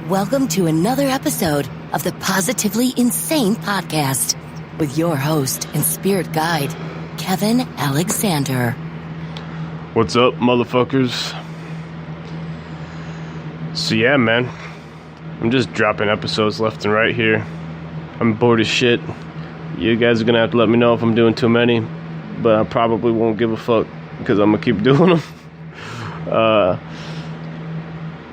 Welcome to another episode of the Positively Insane Podcast with your host and spirit guide, Kevin Alexander. What's up, motherfuckers? So yeah, man, I'm just dropping episodes left and right here. I'm bored as shit. You guys are gonna have to let me know if I'm doing too many, but I probably won't give a fuck because I'm gonna keep doing them.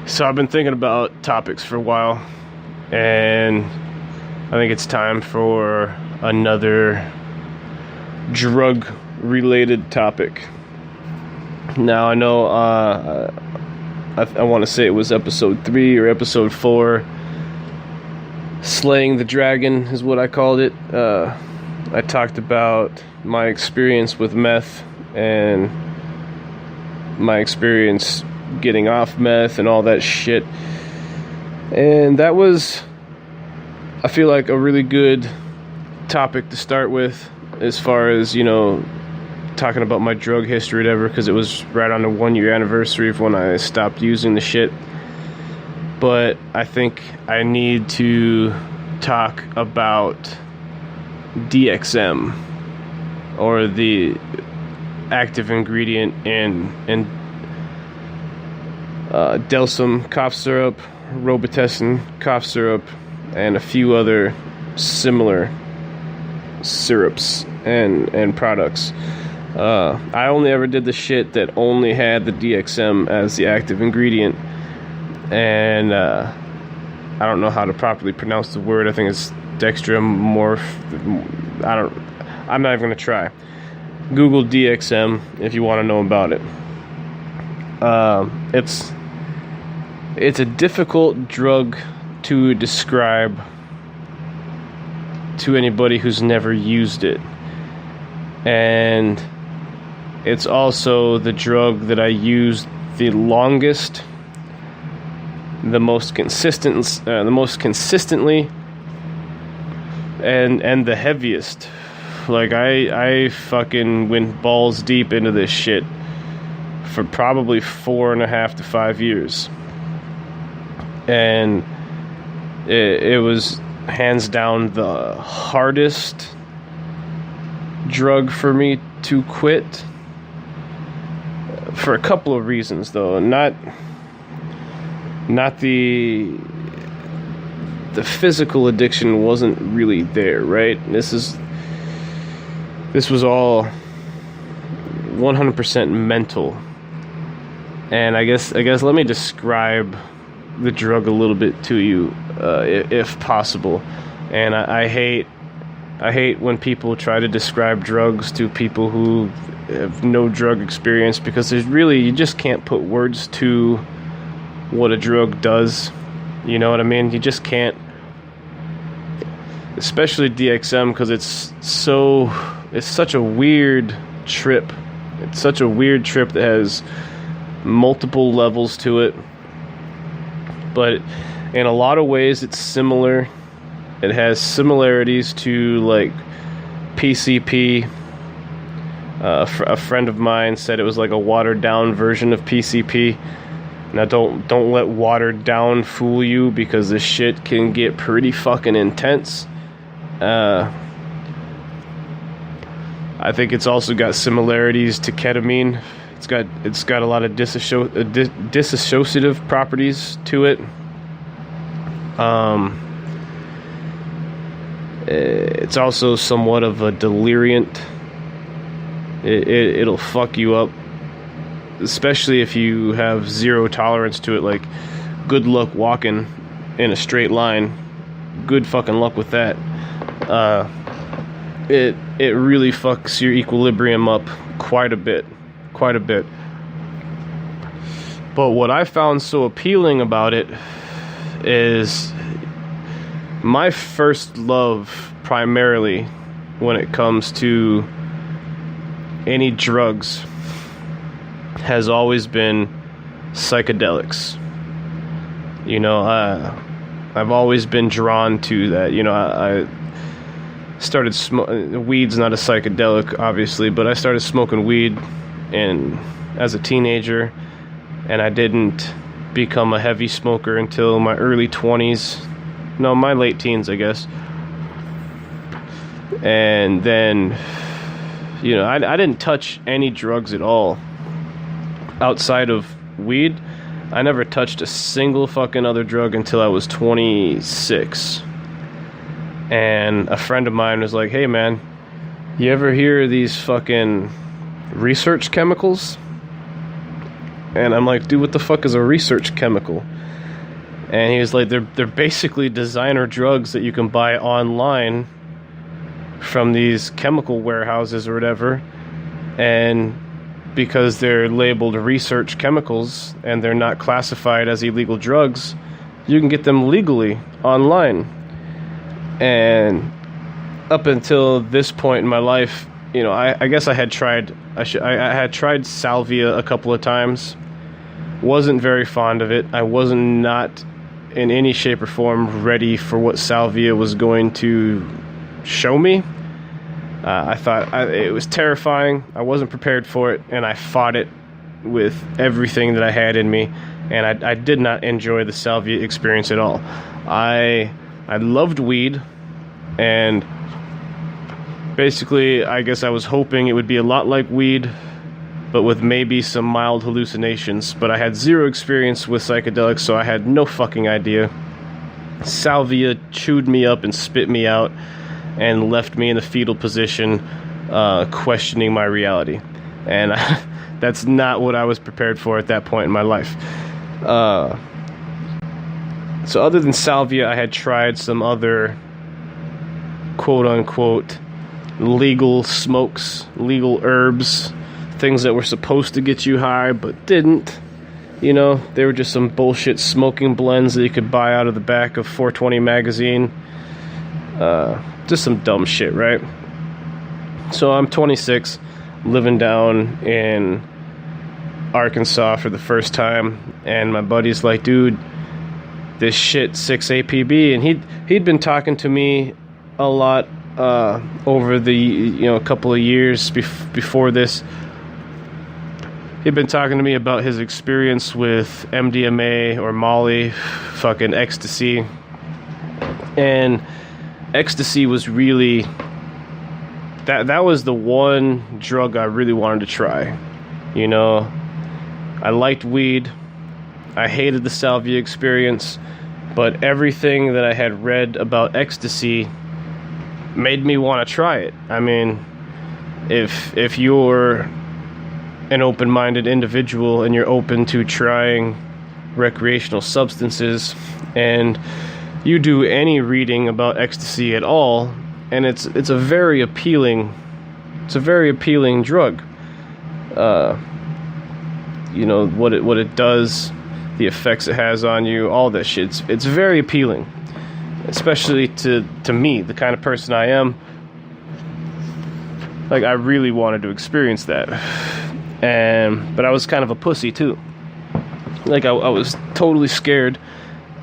So I've been thinking about topics for a while, and I think it's time for another drug-related topic. Now, I know I want to say it was episode 3 or episode 4. Slaying the Dragon is what I called it. I talked about my experience with meth and my experience getting off meth and all that shit. And that was, I feel like, a really good topic to start with as far as, you know, talking about my drug history or whatever, because it was right on the 1-year anniversary of when I stopped using the shit. But I think I need to talk about DXM, or the active ingredient in Delsum cough syrup, Robitussin cough syrup, and a few other similar syrups and products. I only ever did the shit that only had the DXM as the active ingredient, and I don't know how to properly pronounce the word. I think it's dextromorph. I'm not even gonna try. Google DXM if you want to know about it. It's a difficult drug to describe to anybody who's never used it. And it's also the drug that I used the longest, the most consistently, and the heaviest. Like I fucking went balls deep into this shit for probably 4.5 to 5 years. And it was hands down the hardest drug for me to quit, for a couple of reasons, though. Not the physical addiction wasn't really there, right? This was all 100% mental. And I guess let me describe the drug a little bit to you, if possible. And I hate when people try to describe drugs to people who have no drug experience, because you just can't put words to what a drug does. You know what I mean? You just can't. Especially DXM, because it's such a weird trip. It's such a weird trip that has multiple levels to it. But in a lot of ways, it's similar. It has similarities to, like, PCP. A friend of mine said it was like a watered-down version of PCP. Now, don't let watered down fool you, because this shit can get pretty fucking intense. I think it's also got similarities to ketamine. It's got a lot of dissociative properties to it. It's also somewhat of a deliriant. It'll fuck you up, especially if you have zero tolerance to it. Like, good luck walking in a straight line. Good fucking luck with that. It really fucks your equilibrium up quite a bit. But what I found so appealing about it is my first love, primarily when it comes to any drugs, has always been psychedelics. You know, I've always been drawn to that. You know, I started weed's not a psychedelic, obviously, but I started smoking weed as a teenager, and I didn't become a heavy smoker until my early 20s. No, my late teens, I guess. And then, you know, I didn't touch any drugs at all outside of weed. I never touched a single fucking other drug until I was 26. And a friend of mine was like, hey man, you ever hear of these fucking research chemicals? And I'm like, dude, what the fuck is a research chemical? And he was like, they're basically designer drugs that you can buy online from these chemical warehouses or whatever. And because they're labeled research chemicals and they're not classified as illegal drugs, you can get them legally online. And up until this point in my life, you know, I guess I had tried salvia a couple of times. Wasn't very fond of it. I was not in any shape or form ready for what salvia was going to show me. I thought it was terrifying. I wasn't prepared for it, and I fought it with everything that I had in me. And I did not enjoy the salvia experience at all. I loved weed, and basically, I guess I was hoping it would be a lot like weed, but with maybe some mild hallucinations. But I had zero experience with psychedelics, so I had no fucking idea. Salvia chewed me up and spit me out and left me in a fetal position, questioning my reality. And that's not what I was prepared for at that point in my life. So other than salvia, I had tried some other quote-unquote legal smokes, legal herbs, things that were supposed to get you high but didn't. You know, they were just some bullshit smoking blends that you could buy out of the back of 420 magazine. Just some dumb shit, right? So I'm 26, living down in Arkansas for the first time, and my buddy's like, dude, this shit 6-APB, and he'd been talking to me a lot over the a couple of years before this. He'd been talking to me about his experience with MDMA or Molly, fucking ecstasy, and ecstasy was really that was the one drug I really wanted to try. You know, I liked weed, I hated the salvia experience, but everything that I had read about ecstasy made me want to try it. I mean, if you're an open-minded individual and you're open to trying recreational substances, and you do any reading about ecstasy at all, and it's a very appealing drug. You know what it does, the effects it has on you, all that shit. It's very appealing, especially to me, the kind of person I am. Like, I really wanted to experience that, but I was kind of a pussy too. Like, I was totally scared,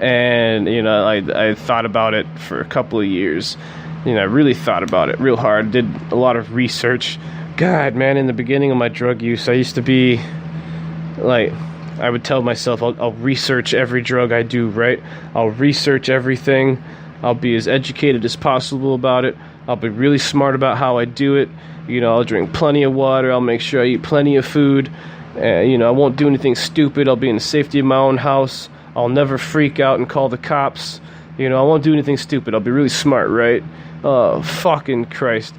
and you know, I thought about it for a couple of years. You know, I really thought about it real hard, did a lot of research. God, man, in the beginning of my drug use, I used to be like, I would tell myself, I'll research every drug I do, right? I'll research everything. I'll be as educated as possible about it. I'll be really smart about how I do it. You know, I'll drink plenty of water. I'll make sure I eat plenty of food. You know, I won't do anything stupid. I'll be in the safety of my own house. I'll never freak out and call the cops. You know, I won't do anything stupid. I'll be really smart, right? Oh, fucking Christ.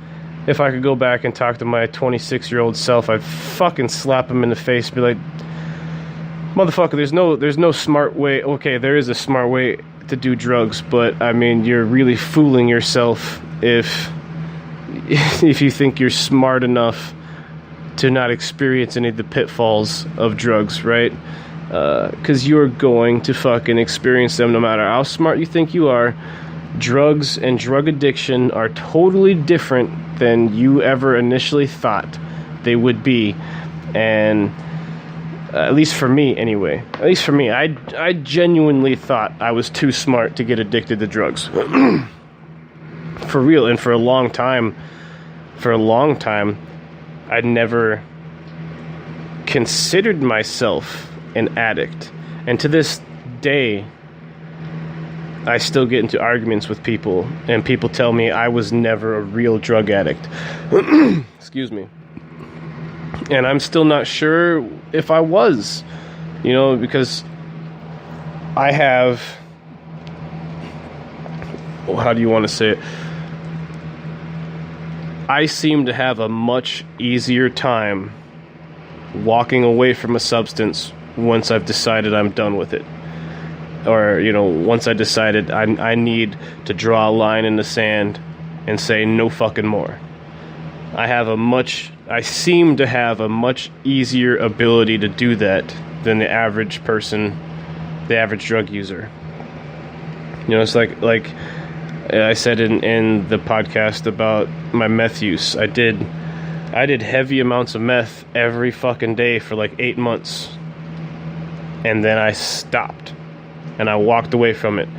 If I could go back and talk to my 26-year-old self, I'd fucking slap him in the face and be like, motherfucker, there's no smart way. Okay, there is a smart way to do drugs, but I mean, you're really fooling yourself if you think you're smart enough to not experience any of the pitfalls of drugs, right? Because you're going to fucking experience them no matter how smart you think you are. Drugs and drug addiction are totally different than you ever initially thought they would be. And at least for me, anyway. At least for me, I genuinely thought I was too smart to get addicted to drugs. For real. And for a long time, I'd never considered myself an addict. And to this day, I still get into arguments with people, and people tell me I was never a real drug addict. Excuse me. And I'm still not sure if I was, because I have, how do you want to say it? I seem to have a much easier time walking away from a substance once I've decided I'm done with it. Or, once I decided I need to draw a line in the sand and say no fucking more. I seem to have a much easier ability to do that than the average person, the average drug user. It's like I said in the podcast about my meth use. I did heavy amounts of meth every fucking day for like 8 months. And then I stopped. And I walked away from it.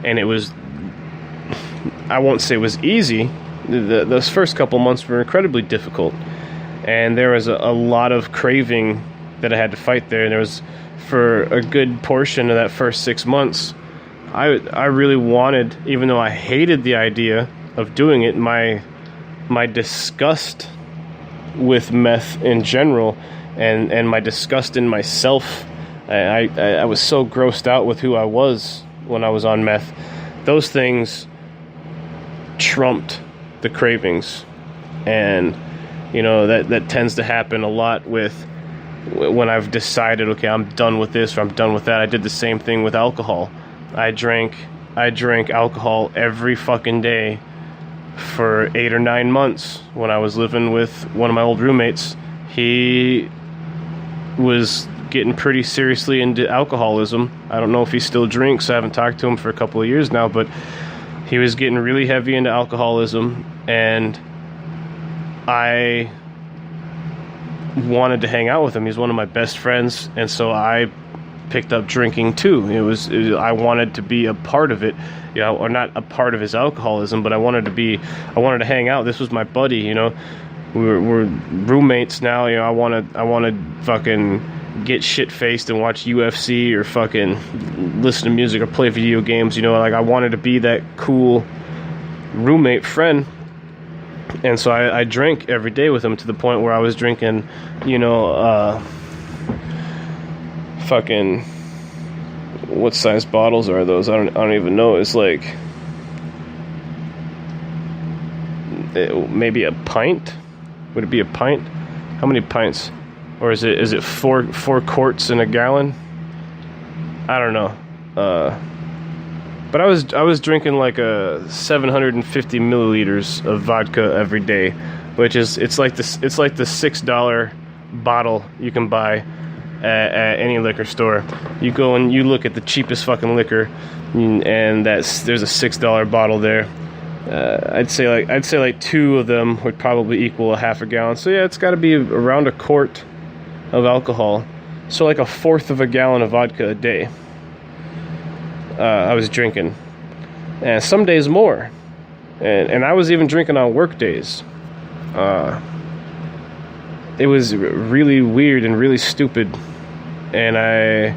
And it was, I won't say it was easy. Those first couple months were incredibly difficult. And there was a lot of craving that I had to fight there. And there was, for a good portion of that first 6 months, I really wanted, even though I hated the idea of doing it, my disgust with meth in general, and my disgust in myself, I was so grossed out with who I was when I was on meth. Those things trumped the cravings. And, that tends to happen a lot with when I've decided, okay, I'm done with this or I'm done with that. I did the same thing with alcohol. I drank alcohol every fucking day for 8 or 9 months when I was living with one of my old roommates. He was getting pretty seriously into alcoholism. I don't know if he still drinks. I haven't talked to him for a couple of years now, but he was getting really heavy into alcoholism, and I wanted to hang out with him. He's one of my best friends, and so I picked up drinking too. I wanted to be a part of it, or not a part of his alcoholism, but I wanted to hang out. This was my buddy, we're roommates now. I want to fucking get shit faced and watch UFC or fucking listen to music or play video games. I wanted to be that cool roommate friend. And so I drank every day with him, to the point where I was drinking, fucking, what size bottles are those? I don't even know. It's like maybe a pint. Would it be a pint? How many pints? Or is it four quarts in a gallon? I don't know. But I was drinking like a 750 milliliters of vodka every day, which is it's like the $6 bottle you can buy at any liquor store. You go and you look at the cheapest fucking liquor, and there's a $6 bottle there. I'd say like 2 of them would probably equal a half a gallon. So yeah, it's got to be around a quart of alcohol. So like a fourth of a gallon of vodka a day. I was drinking, and some days more, and I was even drinking on work days. It was really weird and really stupid, and I'm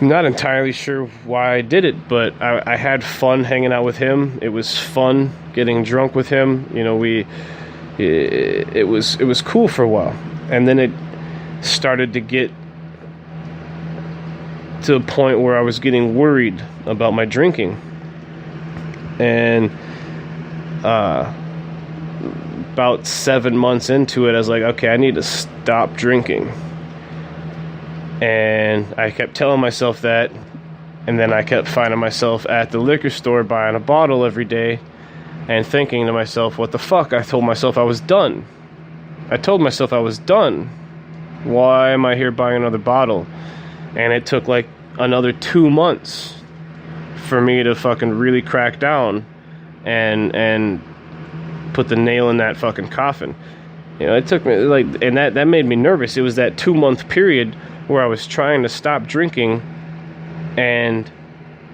not entirely sure why I did it, but I had fun hanging out with him. It was fun getting drunk with him. It was cool for a while, and then it started to get to a point where I was getting worried about my drinking. And about 7 months into it, I was like, okay, I need to stop drinking. And I kept telling myself that, and then I kept finding myself at the liquor store buying a bottle every day and thinking to myself, what the fuck? I told myself I was done. Why am I here buying another bottle? And it took like another 2 months for me to fucking really crack down and put the nail in that fucking coffin. It took me and that made me nervous. It was that 2-month period where I was trying to stop drinking and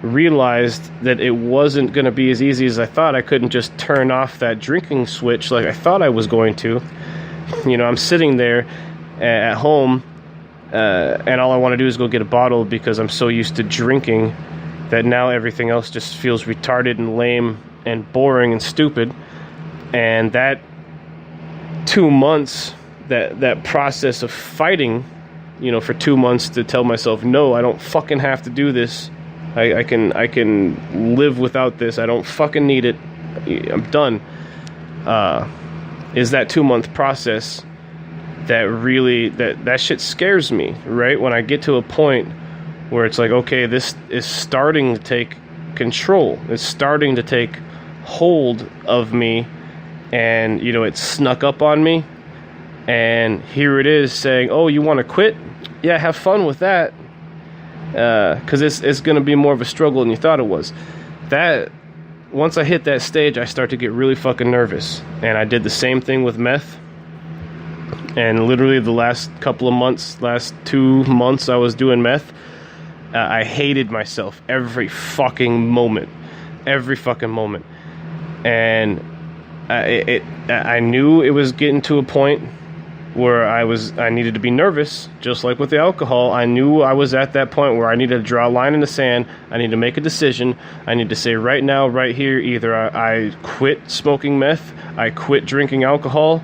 realized that it wasn't going to be as easy as I thought. I couldn't just turn off that drinking switch like I thought I was going to. I'm sitting there at home and all I want to do is go get a bottle because I'm so used to drinking that now everything else just feels retarded and lame and boring and stupid. And that 2 months, that process of fighting, for 2 months to tell myself, no, I don't fucking have to do this. I can live without this. I don't fucking need it. I'm done. Is that 2 month process that really, that shit scares me, right? When I get to a point where it's like, okay, this is starting to take control. It's starting to take hold of me, and, it snuck up on me, and here it is saying, oh, you want to quit? Yeah, have fun with that, because it's going to be more of a struggle than you thought it was. That, once I hit that stage, I start to get really fucking nervous, and I did the same thing with meth. And literally the last 2 months I was doing meth, I hated myself every fucking moment. And I knew it was getting to a point where I needed to be nervous, just like with the alcohol. I knew I was at that point where I needed to draw a line in the sand. I need to make a decision. I need to say right now, right here, either I quit smoking meth, I quit drinking alcohol,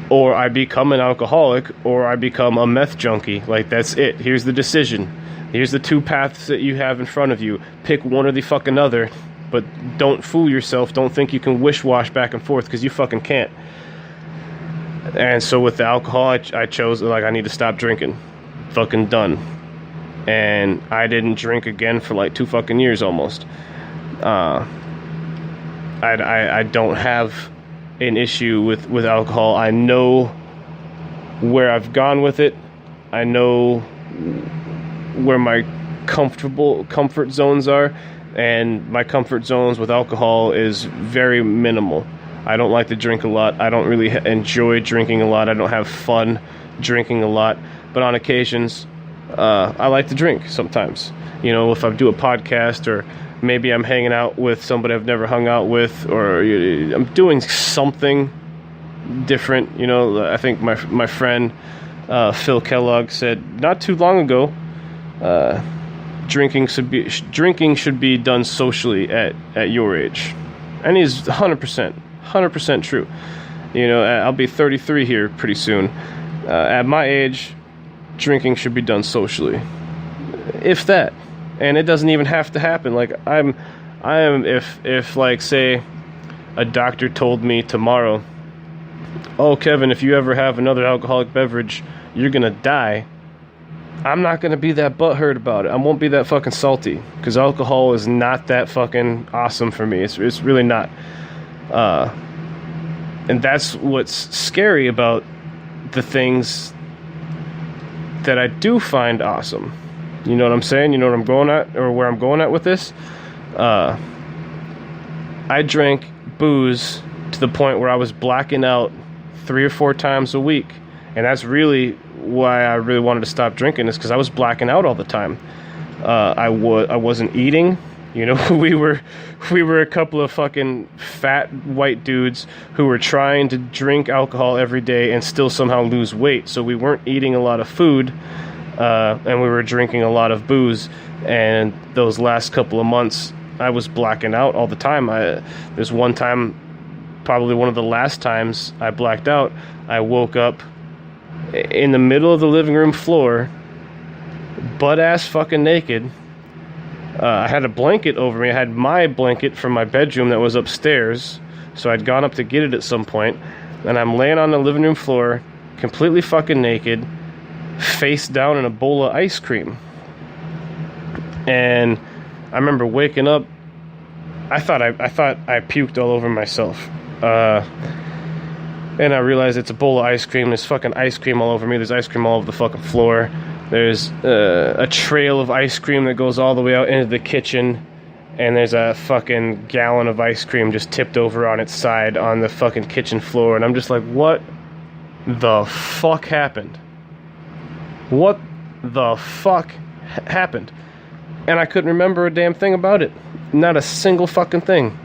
or I become an alcoholic, or I become a meth junkie. Like, that's it. Here's the decision. Here's the two paths that you have in front of you. Pick one or the fucking other, but don't fool yourself. Don't think you can wish-wash back and forth, because you fucking can't. And so with the alcohol, I chose, I need to stop drinking. Fucking done. And I didn't drink again for 2 fucking years almost. I don't have an issue with alcohol. I know where I've gone with it. I know where my comfort zones are, and my comfort zones with alcohol is very minimal. I don't like to drink a lot. I don't really enjoy drinking a lot. I don't have fun drinking a lot, but on occasions I like to drink sometimes. If I do a podcast, or maybe I'm hanging out with somebody I've never hung out with, or I'm doing something different. I think my friend Phil Kellogg said not too long ago, drinking should be done socially at your age, and he's 100% true. I'll be 33 here pretty soon. At my age, drinking should be done socially, if that. And it doesn't even have to happen. I am if say a doctor told me tomorrow, oh, Kevin, if you ever have another alcoholic beverage, you're gonna die, I'm not gonna be that butthurt about it. I won't be that fucking salty, because alcohol is not that fucking awesome for me. It's really not. And that's what's scary about the things that I do find awesome. You know what I'm saying? You know what I'm going at, or where I'm going at with this? I drank booze to the point where I was blacking out 3 or 4 times a week. And that's really why I really wanted to stop drinking, is because I was blacking out all the time. I wasn't eating. We were a couple of fucking fat white dudes who were trying to drink alcohol every day and still somehow lose weight. So we weren't eating a lot of food, and we were drinking a lot of booze. And those last couple of months, I was blacking out all the time. There's one time, probably one of the last times I blacked out, I woke up in the middle of the living room floor, butt-ass fucking naked. I had a blanket over me. I had my blanket from my bedroom that was upstairs, so I'd gone up to get it at some point, and I'm laying on the living room floor, completely fucking naked, face down in a bowl of ice cream. And I remember waking up, I thought I puked all over myself. And I realized it's a bowl of ice cream. There's fucking ice cream all over me. There's ice cream all over the fucking floor. There's a trail of ice cream that goes all the way out into the kitchen. And there's a fucking gallon of ice cream just tipped over on its side on the fucking kitchen floor. And I'm just like, what the fuck happened? What the fuck happened? And I couldn't remember a damn thing about it. Not a single fucking thing.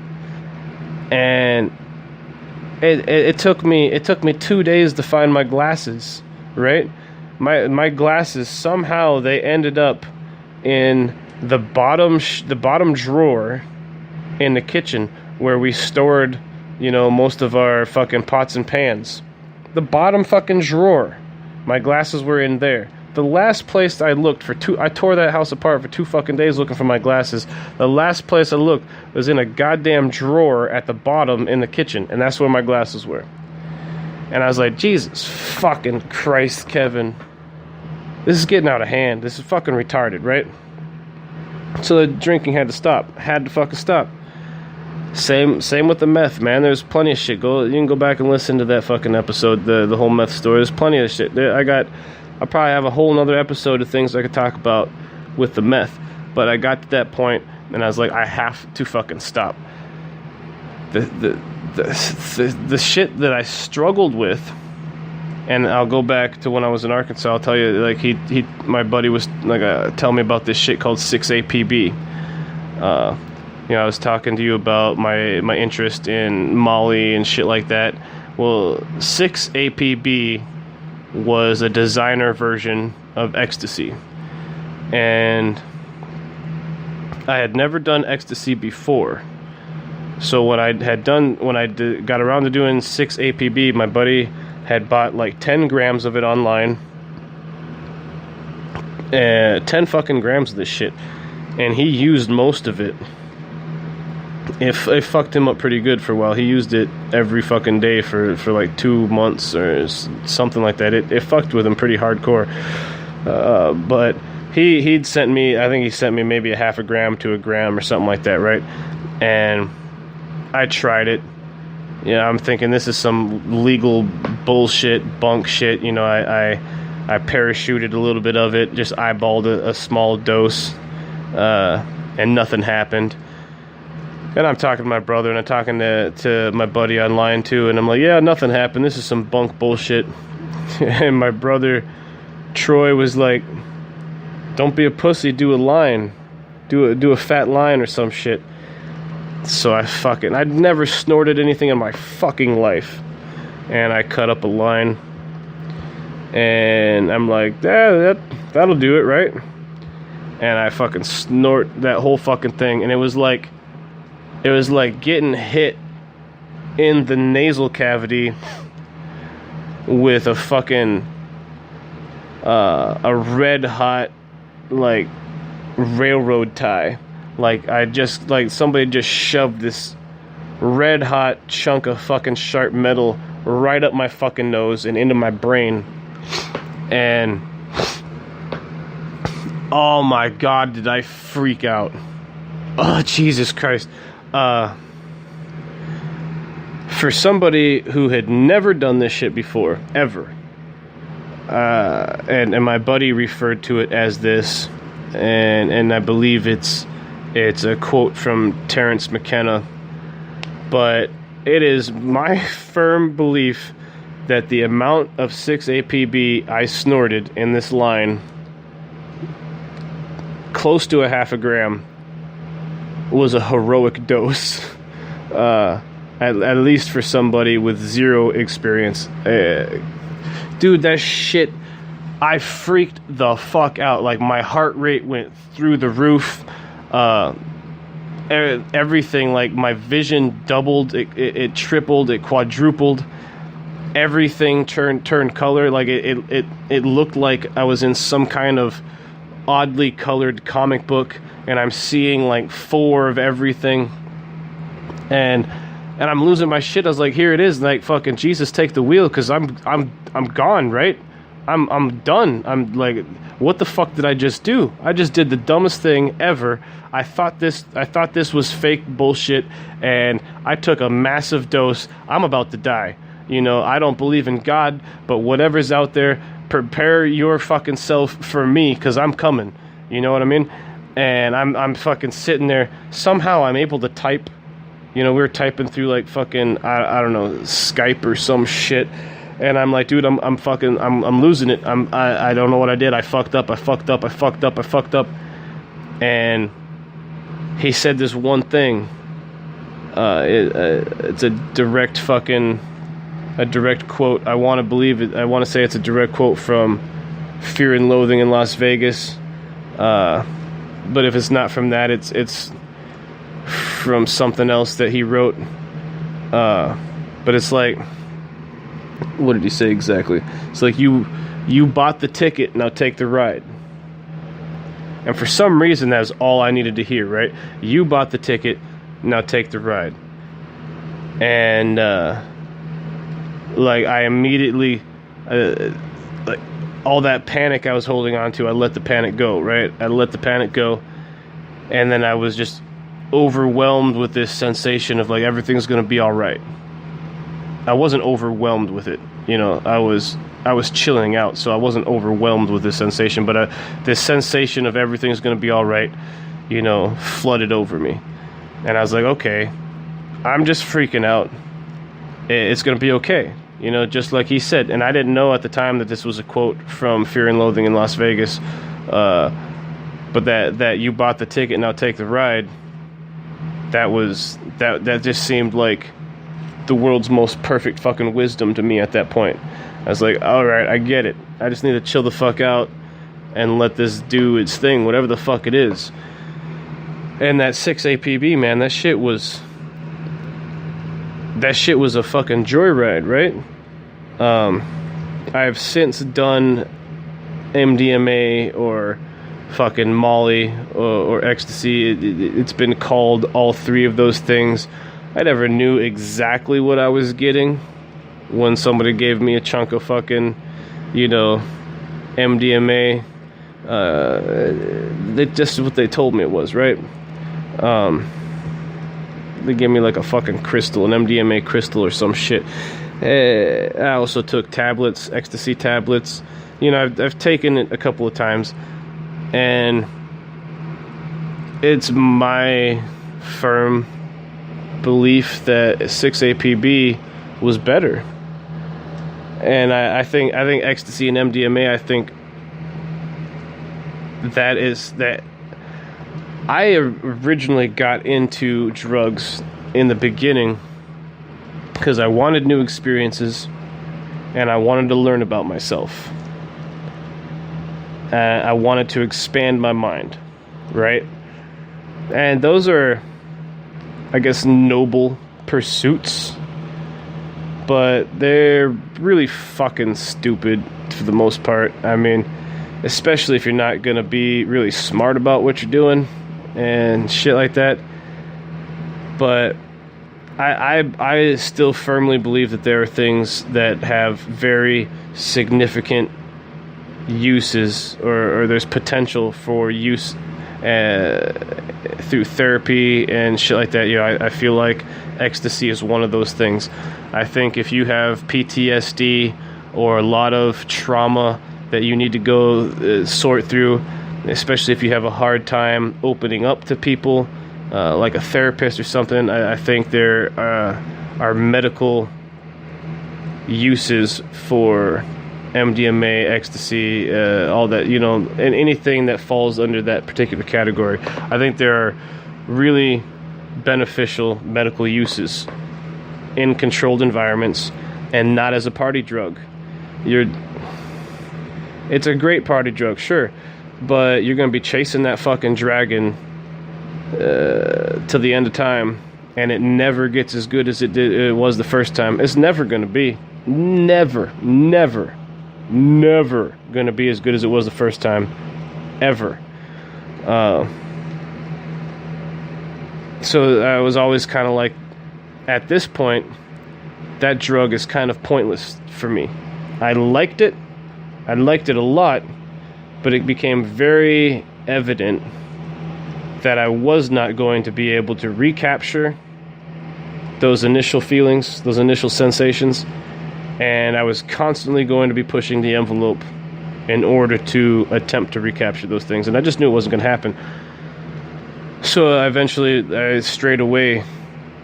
And it took me 2 days to find my glasses, right? My glasses, somehow they ended up in the bottom drawer in the kitchen where we stored, most of our fucking pots and pans. The bottom fucking drawer. My glasses were in there. The last place I looked I tore that house apart for 2 fucking days looking for my glasses. The last place I looked was in a goddamn drawer at the bottom in the kitchen, and that's where my glasses were. And I was like, Jesus fucking Christ, Kevin. This is getting out of hand. This is fucking retarded, right? So the drinking had to stop. Had to fucking stop. Same with the meth, man. There's plenty of shit. You can go back and listen to that fucking episode, the whole meth story. There's plenty of shit. I probably have a whole nother episode of things I could talk about with the meth. But I got to that point, and I was like, I have to fucking stop. The shit that I struggled with, and I'll go back to when I was in Arkansas. I'll tell you, like my buddy was like, tell me about this shit called 6-APB. I was talking to you about my interest in Molly and shit like that. Well, 6-APB was a designer version of ecstasy, and I had never done ecstasy before. So what I had done when I got around to doing 6-APB, my buddy had bought like 10 grams of it online, 10 fucking grams of this shit, and he used most of it. It fucked him up pretty good for a while. He used it every fucking day for like 2 months or something like that. It fucked with him pretty hardcore. But he'd sent me, I think he sent me maybe a half a gram to a gram or something like that, right? And I tried it. I'm thinking this is some legal bullshit, bunk shit. I parachuted a little bit of it, just eyeballed a small dose, and nothing happened. And I'm talking to my brother, and I'm talking to my buddy online too, and I'm like, yeah, nothing happened. This is some bunk bullshit. And my brother Troy was like, don't be a pussy, do a line, do a fat line or some shit. So I'd never snorted anything in my fucking life, and I cut up a line, and I'm like, that'll do it, right? And I fucking snort that whole fucking thing, and it was like getting hit in the nasal cavity with a fucking a red hot like railroad tie. Like somebody just shoved this red hot chunk of fucking sharp metal right up my fucking nose and into my brain. And oh my god, did I freak out. Oh, Jesus Christ. For somebody who had never done this shit before, ever, and my buddy referred to it as this, and I believe it's a quote from Terrence McKenna, but it is my firm belief that the amount of 6-APB I snorted in this line, close to a half a gram, was a heroic dose, at least for somebody with zero experience. Dude, that shit, I freaked the fuck out. Like, my heart rate went through the roof. Everything, like, my vision doubled, it tripled, it quadrupled. Everything turned color. Like, it looked like I was in some kind of oddly colored comic book, and I'm seeing like 4 of everything, and I'm losing my shit. I was like, here it is, like, fucking Jesus, take the wheel, because I'm gone, right? I'm done. I'm like, what the fuck did I just do? I just did the dumbest thing ever. I thought this was fake bullshit, and I took a massive dose. I'm about to die. I don't believe in God, but whatever's out there, prepare your fucking self for me, because I'm coming. You know what I mean? And I'm fucking sitting there. Somehow I'm able to type. We were typing through like fucking I don't know, Skype or some shit. And I'm like, dude, I'm losing it. I don't know what I did. I fucked up. And he said this one thing. It's a direct quote. I want to believe it. I want to say it's a direct quote from Fear and Loathing in Las Vegas. But if it's not from that, it's from something else that he wrote. But it's like, what did he say exactly? It's like, you bought the ticket, now take the ride. And for some reason, that was all I needed to hear, right? You bought the ticket, now take the ride. And like, I immediately, like, all that panic I was holding on to, I let the panic go, right? I let the panic go, and then I was just overwhelmed with this sensation of, like, everything's gonna be all right. I wasn't overwhelmed with it, you know. I was chilling out, so I wasn't overwhelmed with this sensation, but this sensation of everything's gonna be all right, you know, flooded over me. And I was like, okay, I'm just freaking out. It's gonna be okay, you know, just like he said. And I didn't know at the time that this was a quote from Fear and Loathing in Las Vegas, but that you bought the ticket, now take the ride. That just seemed like the world's most perfect fucking wisdom to me at that point. I was like, all right, I get it. I just need to chill the fuck out and let this do its thing, whatever the fuck it is. And that 6-APB, man, that shit was a fucking joyride, right? I've since done MDMA or fucking Molly or ecstasy. It's been called all three of those things. I never knew exactly what I was getting when somebody gave me a chunk of fucking, you know, MDMA. Just what they told me it was, right? They gave me like a fucking crystal, an MDMA crystal or some shit. I also took tablets, ecstasy tablets. You know, I've taken it a couple of times, and it's my firm belief that 6-APB was better. And I think ecstasy and MDMA, I think that I originally got into drugs in the beginning because I wanted new experiences and I wanted to learn about myself. I wanted to expand my mind, right? And those are, I guess, noble pursuits, but they're really fucking stupid for the most part. I mean, especially if you're not gonna be really smart about what you're doing and shit like that. But I still firmly believe that there are things that have very significant uses, or there's potential for use through therapy and shit like that. You know, I feel like ecstasy is one of those things. I think if you have PTSD or a lot of trauma that you need to go sort through, especially if you have a hard time opening up to people, like a therapist or something, I think there are medical uses for MDMA, ecstasy, all that, you know, and anything that falls under that particular category. I think there are really beneficial medical uses in controlled environments and not as a party drug. It's a great party drug, sure, but you're going to be chasing that fucking dragon till the end of time, and it never gets as good as it was the first time. It's never going to be. Never going to be as good as it was the first time. Ever. So I was always kind of like, at this point, that drug is kind of pointless for me. I liked it a lot, but it became very evident that I was not going to be able to recapture those initial feelings, those initial sensations, and I was constantly going to be pushing the envelope in order to attempt to recapture those things, and I just knew it wasn't going to happen. So eventually I strayed away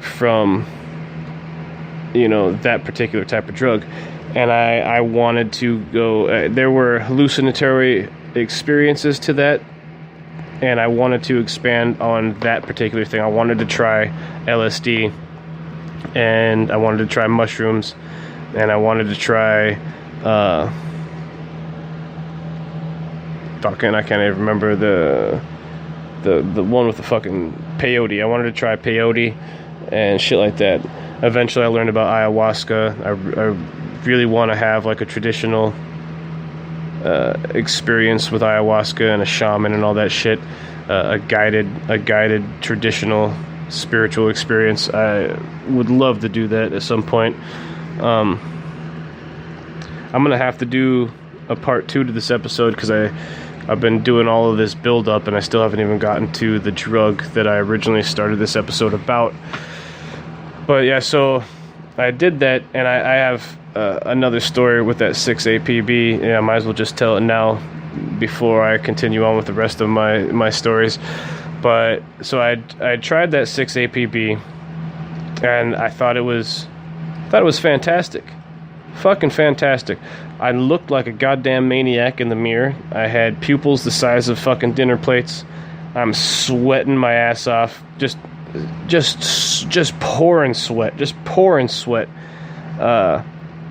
from, you know, that particular type of drug, and I wanted to go, there were hallucinatory experiences to that, and I wanted to expand on that particular thing. I wanted to try LSD, and I wanted to try mushrooms, and I wanted to try fucking, I can't even remember the one with the fucking peyote. I wanted to try peyote and shit like that. Eventually I learned about ayahuasca. I really want to have like a traditional experience with ayahuasca and a shaman and all that shit. A guided traditional spiritual experience. I would love to do that at some point. I'm gonna have to do a part 2 to this episode because I've been doing all of this build up and I still haven't even gotten to the drug that I originally started this episode about. But yeah, so I did that, and I have another story with that 6-APB. Yeah, I might as well just tell it now before I continue on with the rest of my stories. But so I tried that 6-APB, and I thought it was fantastic, fucking fantastic. I looked like a goddamn maniac in the mirror. I had pupils the size of fucking dinner plates. I'm sweating my ass off, just pouring sweat.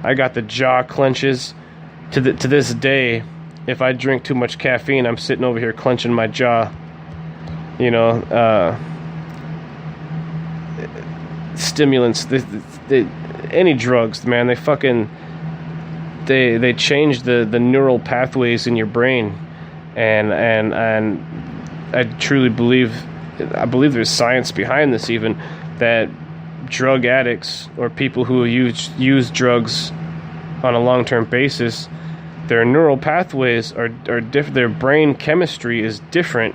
I got the jaw clenches. To this day, if I drink too much caffeine, I'm sitting over here clenching my jaw. You know, stimulants, any drugs, man, they change the neural pathways in your brain, and I truly believe there's science behind this, even that drug addicts or people who use drugs on a long-term basis, their neural pathways are different. Their brain chemistry is different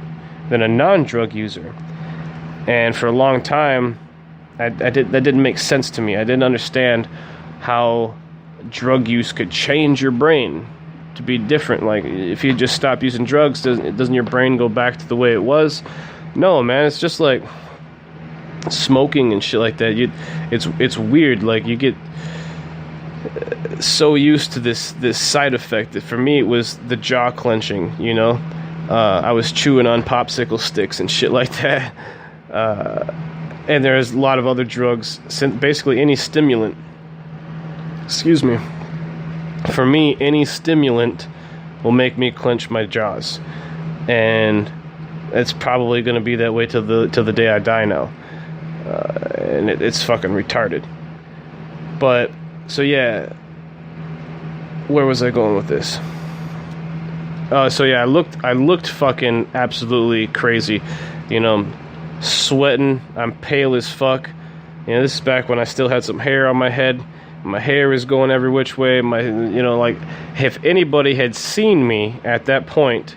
than a non-drug user. And for a long time, that didn't make sense to me. I didn't understand how drug use could change your brain to be different. Like, if you just stop using drugs, doesn't your brain go back to the way it was? No, man, it's just like smoking and shit like that. It's weird. Like, you get so used to this side effect that for me it was the jaw clenching. You know, I was chewing on popsicle sticks and shit like that. And there's a lot of other drugs. Basically, any stimulant. Excuse me. For me, any stimulant will make me clench my jaws, and it's probably going to be that way till the day I die now. And it's fucking retarded. But so yeah, where was I going with this? So yeah, I looked fucking absolutely crazy. You know, sweating. I'm pale as fuck. You know, this is back when I still had some hair on my head. My hair is going every which way. Like, if anybody had seen me at that point,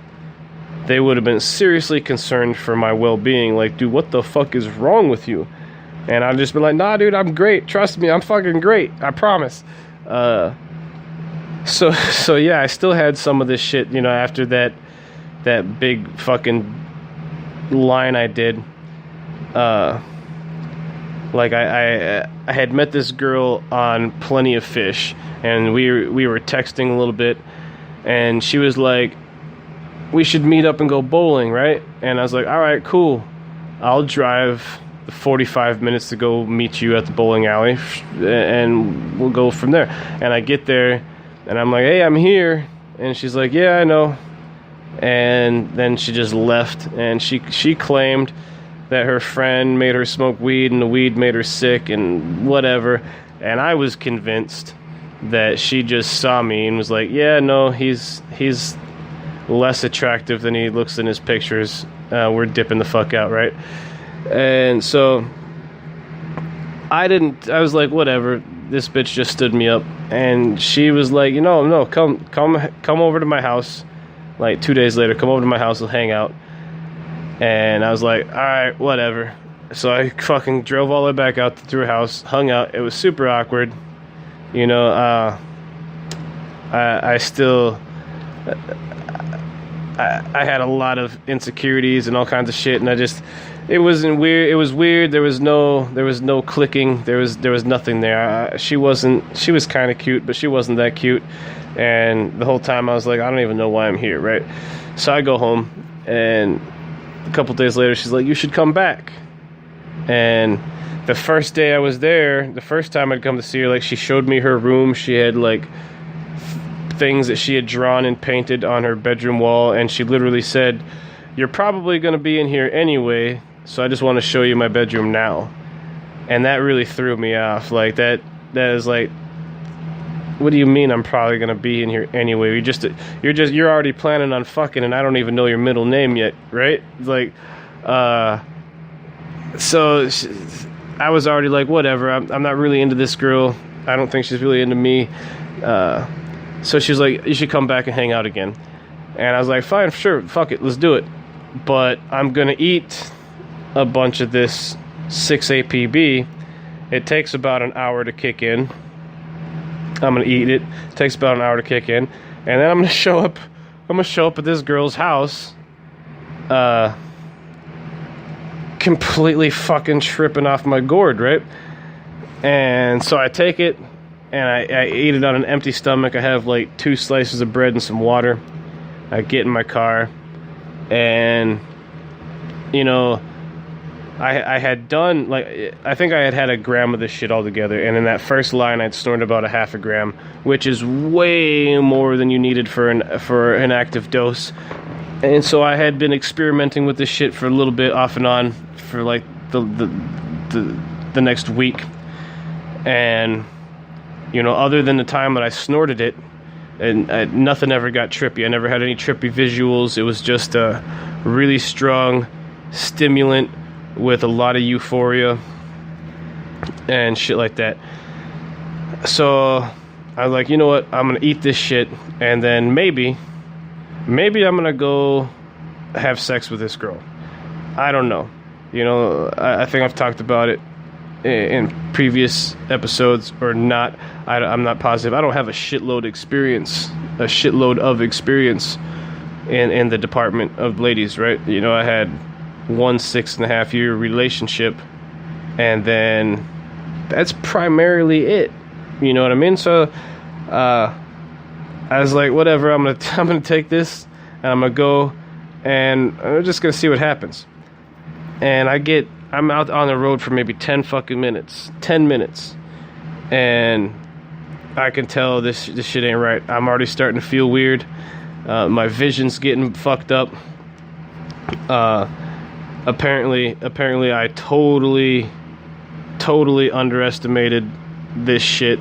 they would have been seriously concerned for my well-being. Like, dude, what the fuck is wrong with you? And I'd just be like, nah, dude, I'm great. Trust me, I'm fucking great. I promise. So yeah, I still had some of this shit, you know, after that big fucking line I did. Like, I had met this girl on Plenty of Fish, and we were texting a little bit, and she was like, we should meet up and go bowling, right? And I was like, all right, cool. I'll drive 45 minutes to go meet you at the bowling alley, and we'll go from there. And I get there, and I'm like, hey, I'm here. And she's like, yeah, I know. And then she just left, and she claimed that her friend made her smoke weed and the weed made her sick and whatever. And I was convinced that she just saw me and was like, yeah, no, he's less attractive than he looks in his pictures. We're dipping the fuck out, right? And so I was like, whatever. This bitch just stood me up, and she was like, you know, no, come over to my house. Like 2 days later, come over to my house, we'll hang out. And I was like, all right, whatever. So I fucking drove all the way back out to her house, hung out. It was super awkward. You know, I still... I had a lot of insecurities and all kinds of shit, and it was weird. There was no clicking. There was nothing there. She was kind of cute, but she wasn't that cute. And the whole time I was like, I don't even know why I'm here, right? So I go home, and a couple days later, she's like, you should come back. And the first day I was there, the first time I'd come to see her, like, she showed me her room. She had like things that she had drawn and painted on her bedroom wall, and she literally said, "You're probably going to be in here anyway, so I just want to show you my bedroom now." And that really threw me off. Like, that is like, what do you mean I'm probably going to be in here anyway? You're already planning on fucking, and I don't even know your middle name yet, right? Like, so I was already like, whatever, I'm not really into this girl. I don't think she's really into me. So she's like, you should come back and hang out again. And I was like, fine, sure, fuck it, let's do it. But I'm gonna eat a bunch of this 6-APB. It takes about an hour to kick in. I'm gonna eat it. It takes about an hour to kick in. And then I'm gonna show up at this girl's house, completely fucking tripping off my gourd, right? And so I take it, and I eat it on an empty stomach. I have like 2 slices of bread and some water. I get in my car, and, you know, I had done, like, I think I had a gram of this shit altogether, and in that first line I'd snorted about a half a gram, which is way more than you needed for an active dose. And so I had been experimenting with this shit for a little bit, off and on, for like the next week. And, you know, other than the time that I snorted it, and nothing ever got trippy. I never had any trippy visuals. It was just a really strong stimulant with a lot of euphoria and shit like that. So I was like, you know what? I'm gonna eat this shit, and then maybe I'm gonna go have sex with this girl. I don't know. You know, I think I've talked about it in previous episodes or not. I'm not positive. I don't have a shitload of experience in the department of ladies, right? You know, I had 1 6.5-year relationship, and then that's primarily it. You know what I mean? So I was like, whatever, I'm gonna take this, and I'm gonna go, and I'm just gonna see what happens. And I'm out on the road for maybe 10 minutes, and I can tell this shit ain't right. I'm already starting to feel weird. My vision's getting fucked up. Apparently I totally underestimated this shit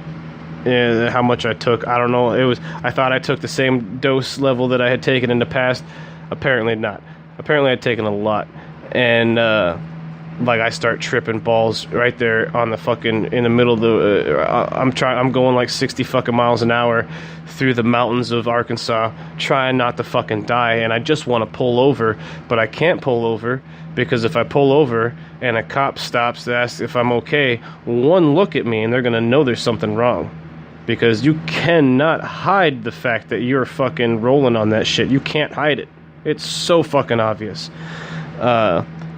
and how much I took. I don't know. I thought I took the same dose level that I had taken in the past. Apparently not. Apparently I'd taken a lot. And like, I start tripping balls right there on the fucking, in the middle of the, I'm going like 60 fucking miles an hour through the mountains of Arkansas, trying not to fucking die, and I just want to pull over, but I can't pull over, because if I pull over and a cop stops to ask if I'm okay, one look at me and they're gonna know there's something wrong, because you cannot hide the fact that you're fucking rolling on that shit. You can't hide it. It's so fucking obvious.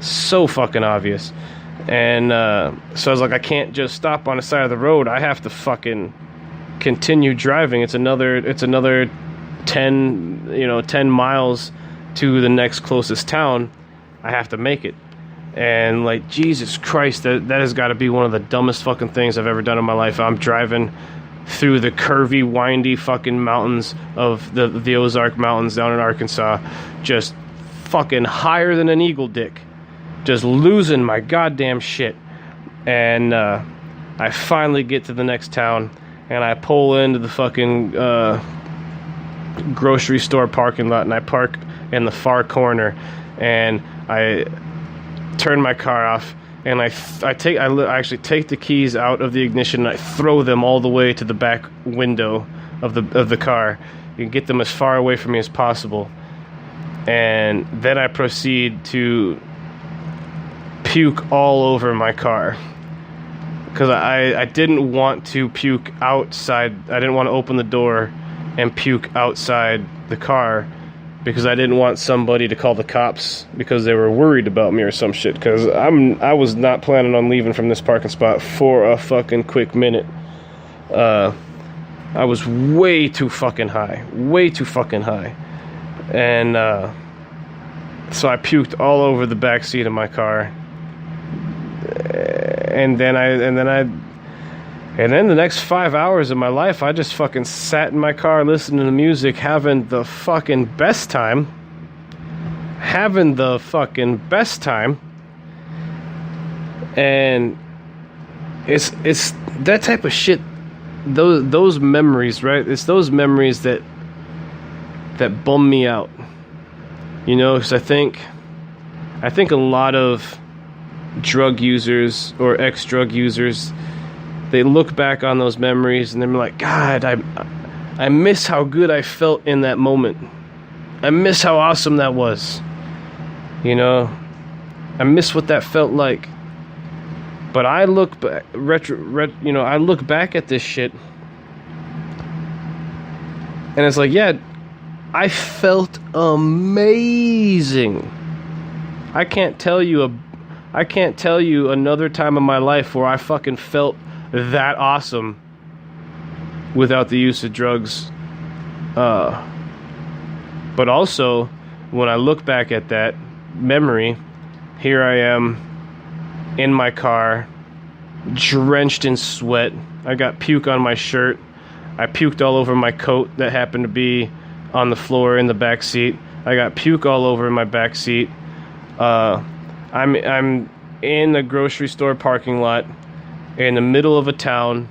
So fucking obvious. And so I was like, I can't just stop on the side of the road. I have to fucking continue driving. It's another 10 miles to the next closest town. I have to make it. And like, Jesus Christ, that has got to be one of the dumbest fucking things I've ever done in my life. I'm driving through the curvy, windy fucking mountains of the Ozark Mountains down in Arkansas, just fucking higher than an eagle dick, just losing my goddamn shit. And I finally get to the next town, and I pull into the fucking grocery store parking lot, and I park in the far corner, and I turn my car off, and I actually take the keys out of the ignition, and I throw them all the way to the back window of the car, and get them as far away from me as possible. And then I proceed to puke all over my car, because I didn't want to puke outside. I didn't want to open the door and puke outside the car, because I didn't want somebody to call the cops because they were worried about me or some shit, because I was not planning on leaving from this parking spot for a fucking quick minute. I was way too fucking high. And so I puked all over the back seat of my car. And then I And then the next 5 hours of my life, I just fucking sat in my car listening to music, having the fucking best time. And it's that type of shit, those memories, right? It's those memories that bum me out. You know, because I think a lot of drug users or ex-drug users, they look back on those memories and they're like, God, I miss how good I felt in that moment. I miss how awesome that was. You know, I miss what that felt like. But I look back, I look back at this shit, and it's like, yeah, I felt amazing. I can't tell you another time in my life where I fucking felt that awesome without the use of drugs. But also, when I look back at that memory, here I am in my car, drenched in sweat. I got puke on my shirt. I puked all over my coat that happened to be on the floor in the back seat. I got puke all over my back seat. I'm in a grocery store parking lot in the middle of a town,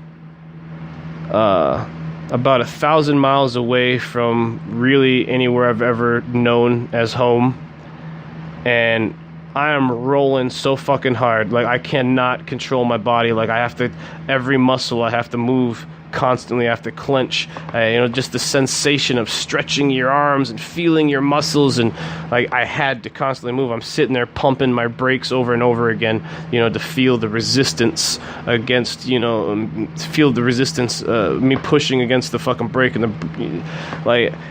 about 1,000 miles away from really anywhere I've ever known as home, and I am rolling so fucking hard. Like, I cannot control my body. Like, every muscle I have to move constantly. I have to clench. Just the sensation of stretching your arms and feeling your muscles. And, like, I had to constantly move. I'm sitting there pumping my brakes over and over again, to feel the resistance against, me pushing against the fucking brake. And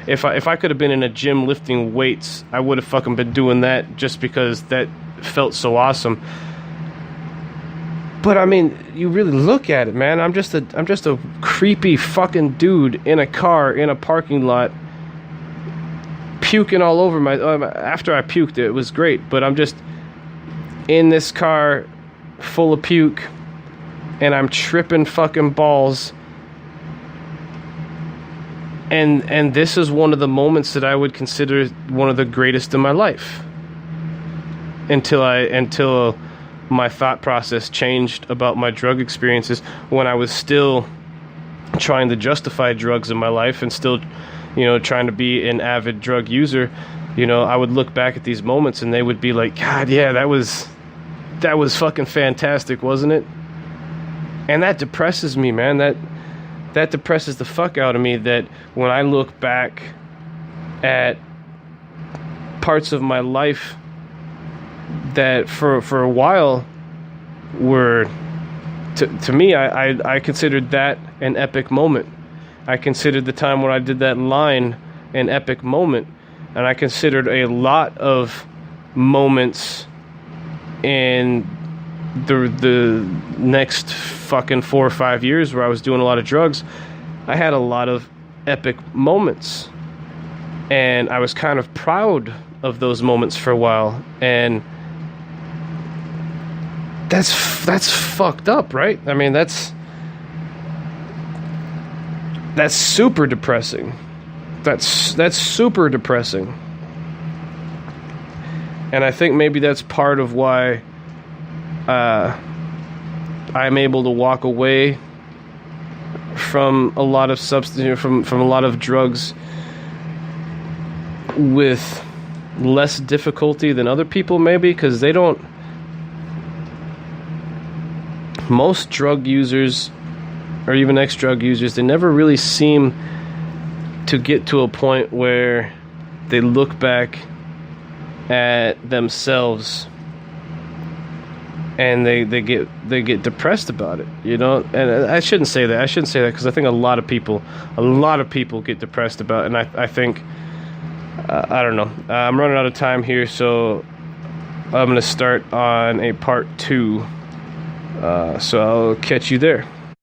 if I could have been in a gym lifting weights, I would have fucking been doing that just because that felt so awesome. But I mean, you really look at it, man. I'm just a creepy fucking dude in a car in a parking lot, puking all over my. After I puked, it was great. But I'm just in this car, full of puke, and I'm tripping fucking balls. And this is one of the moments that I would consider one of the greatest in my life. Until my thought process changed about my drug experiences, when I was still trying to justify drugs in my life and still, trying to be an avid drug user. I would look back at these moments and they would be like, God, yeah, that was fucking fantastic, wasn't it? And that depresses me, man. That depresses the fuck out of me, that when I look back at parts of my life that for a while were, to me, I considered that an epic moment. I considered the time when I did that line an epic moment. And I considered a lot of moments in the next fucking 4 or 5 years where I was doing a lot of drugs. I had a lot of epic moments. And I was kind of proud of those moments for a while. And that's fucked up, right? I mean, that's super depressing. That's super depressing. And I think maybe that's part of why I'm able to walk away from a lot of substance, from a lot of drugs with less difficulty than other people, maybe, because they don't. Most drug users, or even ex-drug users, they never really seem to get to a point where they look back at themselves and they get depressed about it, And I shouldn't say that. Because I think a lot of people get depressed about it. And I think, I don't know. I'm running out of time here, so I'm going to start on a part 2. So I'll catch you there.